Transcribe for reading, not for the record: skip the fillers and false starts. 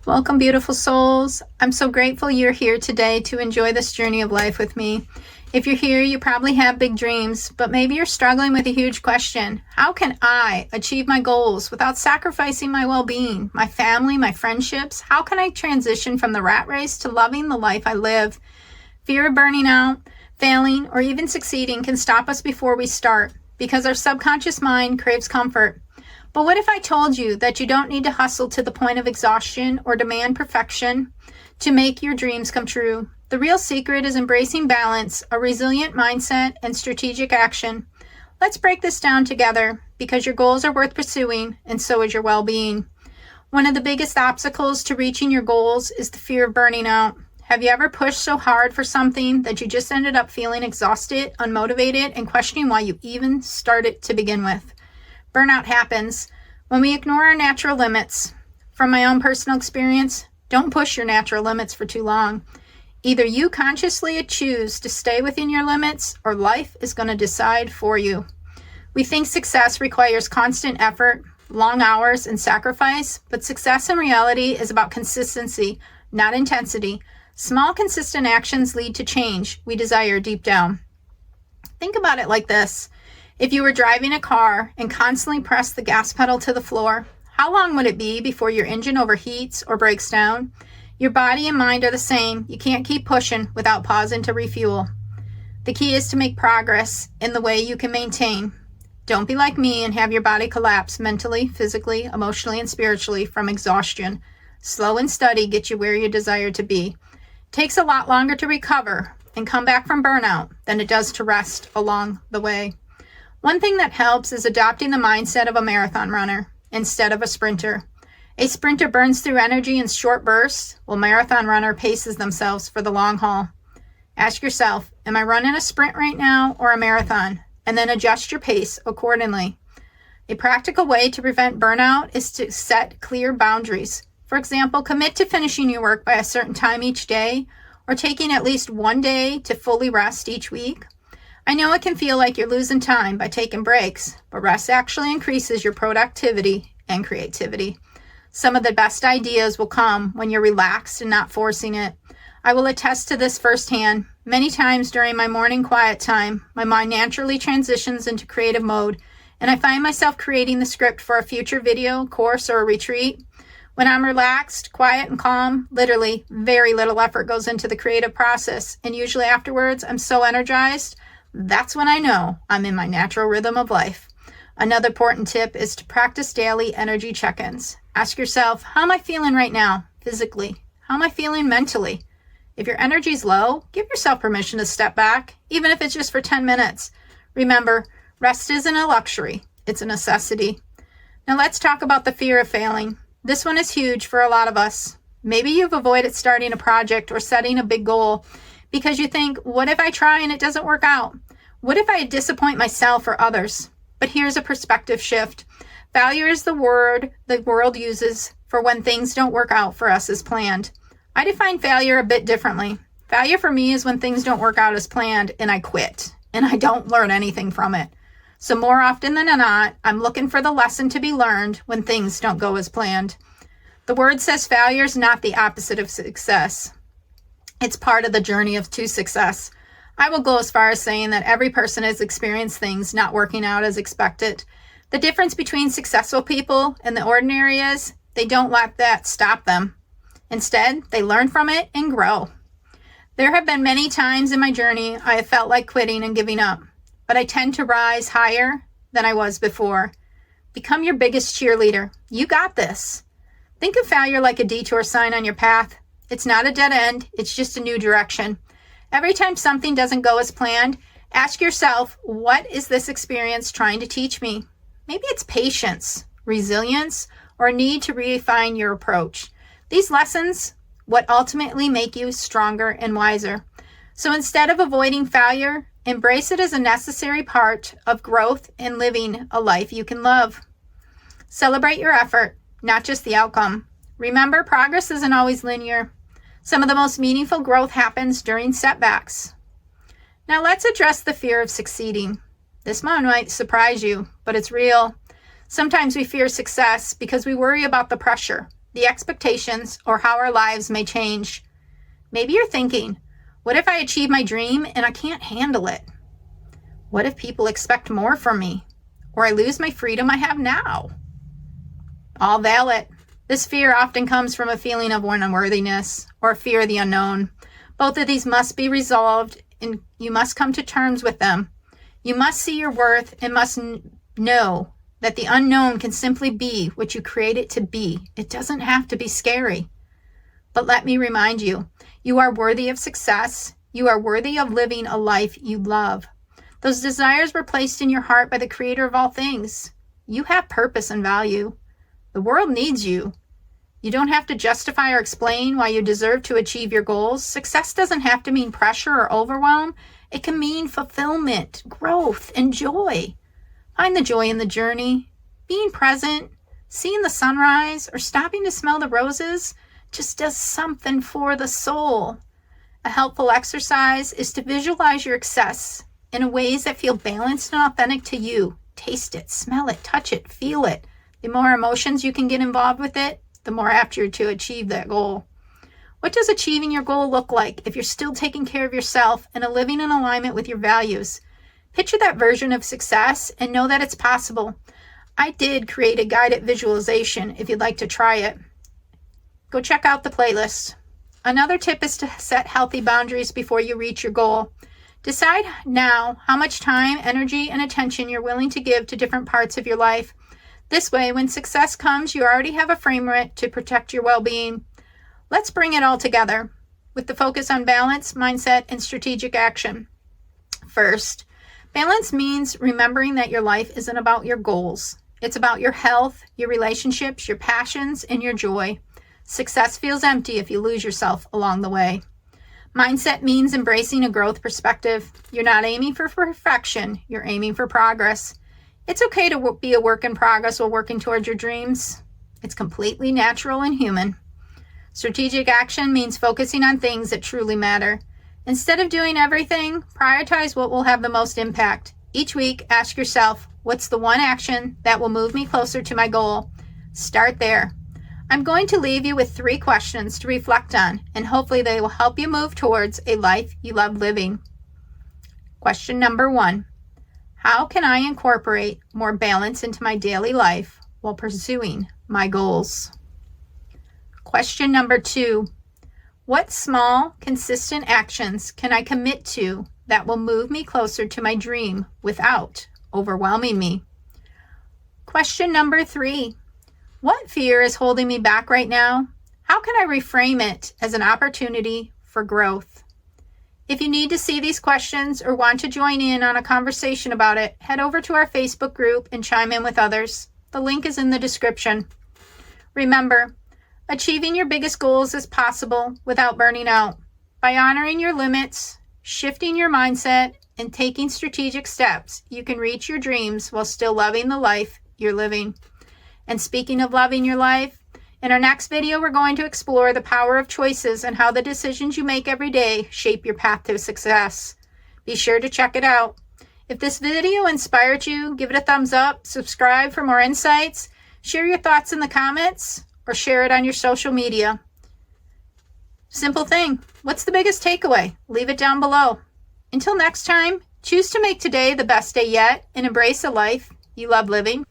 Welcome, beautiful souls. I'm so grateful you're here today to enjoy this journey of life with me. If you're here, you probably have big dreams, but maybe you're struggling with a huge question. How can I achieve my goals without sacrificing my well-being, my family, my friendships? How can I transition from the rat race to loving the life I live? Fear of burning out, failing, or even succeeding can stop us before we start because our subconscious mind craves comfort. But what if I told you that you don't need to hustle to the point of exhaustion or demand perfection to make your dreams come true? The real secret is embracing balance, a resilient mindset, and strategic action. Let's break this down together because your goals are worth pursuing and so is your well-being. One of the biggest obstacles to reaching your goals is the fear of burning out. Have you ever pushed so hard for something that you just ended up feeling exhausted, unmotivated, and questioning why you even started to begin with? Burnout happens when we ignore our natural limits. From my own personal experience, don't push your natural limits for too long. Either you consciously choose to stay within your limits or life is going to decide for you. We think success requires constant effort, long hours, and sacrifice, but success in reality is about consistency, not intensity. Small, consistent actions lead to change we desire deep down. Think about it like this. If you were driving a car and constantly pressed the gas pedal to the floor, how long would it be before your engine overheats or breaks down? Your body and mind are the same. You can't keep pushing without pausing to refuel. The key is to make progress in the way you can maintain. Don't be like me and have your body collapse mentally, physically, emotionally, and spiritually from exhaustion. Slow and steady get you where you desire to be. It takes a lot longer to recover and come back from burnout than it does to rest along the way. One thing that helps is adopting the mindset of a marathon runner instead of a sprinter. A sprinter burns through energy in short bursts, while a marathon runner paces themselves for the long haul. Ask yourself, am I running a sprint right now or a marathon? And then adjust your pace accordingly. A practical way to prevent burnout is to set clear boundaries. For example, commit to finishing your work by a certain time each day or taking at least one day to fully rest each week. I know it can feel like you're losing time by taking breaks, but rest actually increases your productivity and creativity. Some of the best ideas will come when you're relaxed and not forcing it. I will attest to this firsthand. Many times during my morning quiet time, my mind naturally transitions into creative mode, and I find myself creating the script for a future video, course, or a retreat. When I'm relaxed, quiet, and calm, literally very little effort goes into the creative process, and usually afterwards I'm so energized. That's when I know I'm in my natural rhythm of life. Another important tip is to practice daily energy check-ins. Ask yourself, how am I feeling right now, physically? How am I feeling mentally? If your energy's low, give yourself permission to step back, even if it's just for 10 minutes. Remember, rest isn't a luxury, it's a necessity. Now let's talk about the fear of failing. This one is huge for a lot of us. Maybe you've avoided starting a project or setting a big goal because you think, what if I try and it doesn't work out? What if I disappoint myself or others? But here's a perspective shift. Failure is the word the world uses for when things don't work out for us as planned. I define failure a bit differently. Failure for me is when things don't work out as planned and I quit and I don't learn anything from it. So more often than not, I'm looking for the lesson to be learned when things don't go as planned. The word says failure is not the opposite of success. It's part of the journey to success. I will go as far as saying that every person has experienced things not working out as expected. The difference between successful people and the ordinary is they don't let that stop them. Instead, they learn from it and grow. There have been many times in my journey I have felt like quitting and giving up, but I tend to rise higher than I was before. Become your biggest cheerleader. You got this. Think of failure like a detour sign on your path. It's not a dead end, it's just a new direction. Every time something doesn't go as planned, ask yourself, what is this experience trying to teach me? Maybe it's patience, resilience, or a need to refine your approach. These lessons, what ultimately make you stronger and wiser. So instead of avoiding failure, embrace it as a necessary part of growth and living a life you can love. Celebrate your effort, not just the outcome. Remember, progress isn't always linear. Some of the most meaningful growth happens during setbacks. Now let's address the fear of succeeding. This one might surprise you, but it's real. Sometimes we fear success because we worry about the pressure. the expectations, or how our lives may change. Maybe you're thinking, what if I achieve my dream and I can't handle it? What if people expect more from me? Or I lose my freedom I have now? All valid. This fear often comes from a feeling of unworthiness or fear of the unknown. Both of these must be resolved, and you must come to terms with them. You must see your worth and must know that the unknown can simply be what you create it to be. It doesn't have to be scary. But let me remind you, you are worthy of success. You are worthy of living a life you love. Those desires were placed in your heart by the Creator of all things. You have purpose and value. The world needs you. You don't have to justify or explain why you deserve to achieve your goals. Success doesn't have to mean pressure or overwhelm. It can mean fulfillment, growth, and joy. Find the joy in the journey. Being present, seeing the sunrise, or stopping to smell the roses just does something for the soul. A helpful exercise is to visualize your success in ways that feel balanced and authentic to you. Taste it, smell it, touch it, feel it. The more emotions you can get involved with it, the more apt you're to achieve that goal. What does achieving your goal look like if you're still taking care of yourself and are living in alignment with your values? Picture that version of success and know that it's possible. I did create a guided visualization if you'd like to try it. Go check out the playlist. Another tip is to set healthy boundaries before you reach your goal. Decide now how much time, energy, and attention you're willing to give to different parts of your life. This way, when success comes, you already have a framework to protect your well-being. Let's bring it all together with the focus on balance, mindset, and strategic action. First, balance means remembering that your life isn't about your goals. It's about your health, your relationships, your passions, and your joy. Success feels empty if you lose yourself along the way. Mindset means embracing a growth perspective. You're not aiming for perfection, you're aiming for progress. It's okay to be a work in progress while working towards your dreams. It's completely natural and human. Strategic action means focusing on things that truly matter. Instead of doing everything, prioritize what will have the most impact. Each week, ask yourself, what's the one action that will move me closer to my goal? Start there. I'm going to leave you with 3 questions to reflect on, and hopefully they will help you move towards a life you love living. Question number 1. How can I incorporate more balance into my daily life while pursuing my goals? Question number 2. What small, consistent actions can I commit to that will move me closer to my dream without overwhelming me? Question number 3. What fear is holding me back right now? How can I reframe it as an opportunity for growth? If you need to see these questions or want to join in on a conversation about it, head over to our Facebook group and chime in with others. The link is in the description. Remember, achieving your biggest goals is possible without burning out. By honoring your limits, shifting your mindset, and taking strategic steps, you can reach your dreams while still loving the life you're living. And speaking of loving your life, in our next video, we're going to explore the power of choices and how the decisions you make every day shape your path to success. Be sure to check it out. If this video inspired you, give it a thumbs up, subscribe for more insights, share your thoughts in the comments, or share it on your social media. Simple thing. What's the biggest takeaway? Leave it down below. Until next time, choose to make today the best day yet and embrace a life you love living.